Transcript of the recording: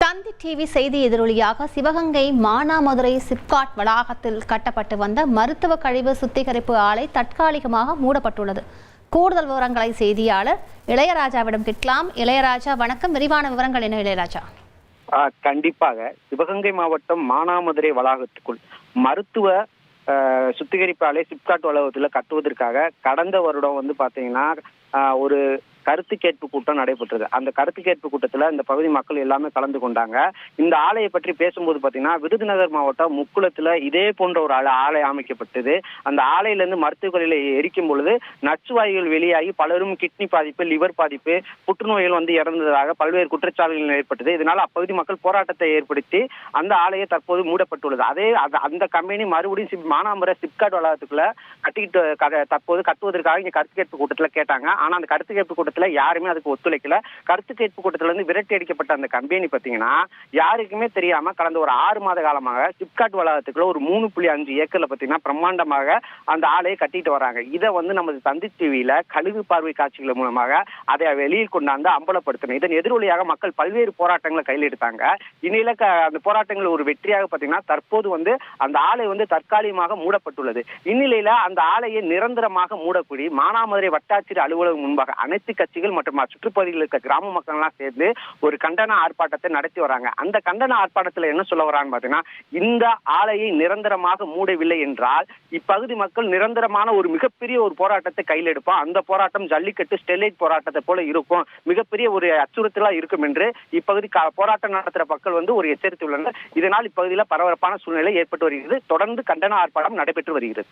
தந்தி TV செய்தி எதிரொலியாக சிவகங்கை மானாமதுரை சிப்காட் வளாகத்தில் கட்டப்பட்டு வந்த மருத்துவ கழிவு சுத்திகரிப்பு ஆலை தற்காலிகமாக மூடப்பட்டுள்ளது. கூடுதல் விவரங்களை செய்தியாளர் இளையராஜாவிடம் கேட்கலாம். இளையராஜா வணக்கம். விரிவான விவரங்கள் என்ன இளையராஜா? கண்டிப்பாக சிவகங்கை மாவட்டம் மானாமதுரை வளாகத்துக்குள் மருத்துவ சுத்திகரிப்பு ஆலை சிப்காட் வளாகத்தில் கட்டுவதற்காக கடந்த வருடம் பாத்தீங்கன்னா ஒரு கருத்து கேட்பு கூட்டம் நடைபெற்றது. அந்த கருத்து கேட்பு கூட்டத்துல இந்த பகுதி மக்கள் எல்லாமே கலந்து கொண்டாங்க. இந்த ஆலையை பற்றி பேசும்போது பாத்தீங்கன்னா விருதுநகர் மாவட்டம் முக்குளத்துல இதே போன்ற ஒரு ஆலை அமைக்கப்பட்டது. அந்த ஆலையில இருந்து மருத்துவர்களை எரிக்கும் பொழுது நச்சுவாயுகள் வெளியாகி பலரும் கிட்னி பாதிப்பு, லிவர் பாதிப்பு, புற்றுநோய்கள் இறந்ததாக பல்வேறு குற்றச்சாட்டுகள் ஏற்பட்டது. இதனால அப்பகுதி மக்கள் போராட்டத்தை ஏற்படுத்தி அந்த ஆலையை தற்போது மூடப்பட்டுள்ளது. அந்த கம்பெனி மறுபடியும் மானாமதுரை சிப்காட் வளாகத்துக்குள்ள தற்போது கட்டுவதற்காக இங்க கருத்து கேட்பு கூட்டத்துல கேட்டாங்க. ஆனா அந்த கருத்து கேட்பு கூட்டத்துல யாருமே அதுக்கு ஒத்துழைக்கல. கருத்து கேட்பு கூட்டத்துல இருந்து விரட்டி அடிக்கப்பட்ட அந்த கம்பெனி பாத்தீங்கன்னா யாருக்குமே தெரியாம கடந்த ஒரு 6 மாத காலமாக சிப்காட் வளாகத்துக்குள்ள ஒரு 3.5 ஏக்கர்ல பாத்தீங்கன்னா பிரம்மாண்டமாக அந்த ஆலையை கட்டிட்டு வராங்க. இதை நமது தந்தி டிவியில கழிவு பார்வை காட்சிகள் மூலமாக அதை வெளியில் கொண்டாந்து அம்பலப்படுத்தணும். இதன் எதிரொலியாக மக்கள் பல்வேறு போராட்டங்களை கையில் எடுத்தாங்க. இந்நிலையில அந்த போராட்டங்கள் ஒரு வெற்றியாக பாத்தீங்கன்னா தற்போது அந்த ஆலை தற்காலிகமாக மூடப்பட்டுள்ளது. இந்நிலையில அந்த ஆலையை நிரந்தரமாக மூடக்கூடிய மானாமதுரை வட்டாட்சியர் அலுவலகம் முன்பாக அனைத்து கட்சிகள் மற்றும் சுற்றுப்பகுதியில் இருக்க கிராம மக்கள் எல்லாம் சேர்ந்து ஒரு கண்டன ஆர்ப்பாட்டத்தை நடத்தி வராங்க. அந்த கண்டன ஆர்ப்பாட்டத்தில் என்ன சொல்ல வராங்க பாத்தீங்கன்னா, இந்த ஆலையை நிரந்தரமாக மூடவில்லை என்றால் இப்பகுதி மக்கள் நிரந்தரமான ஒரு மிகப்பெரிய ஒரு போராட்டத்தை கையில் எடுப்போம். அந்த போராட்டம் ஜல்லிக்கட்டு ஸ்டெர்லைட் போராட்டத்தை போல இருக்கும், மிகப்பெரிய ஒரு அச்சுறுத்தலா இருக்கும் என்று இப்பகுதி போராட்டம் நடத்துற மக்கள் ஒரு எச்சரித்துள்ளனர். இதனால் இப்பகுதியில் பரபரப்பான சூழ்நிலை ஏற்பட்டு வருகிறது. தொடர்ந்து கண்டன ஆர்ப்பாட்டம் நடைபெற்று வருகிறது.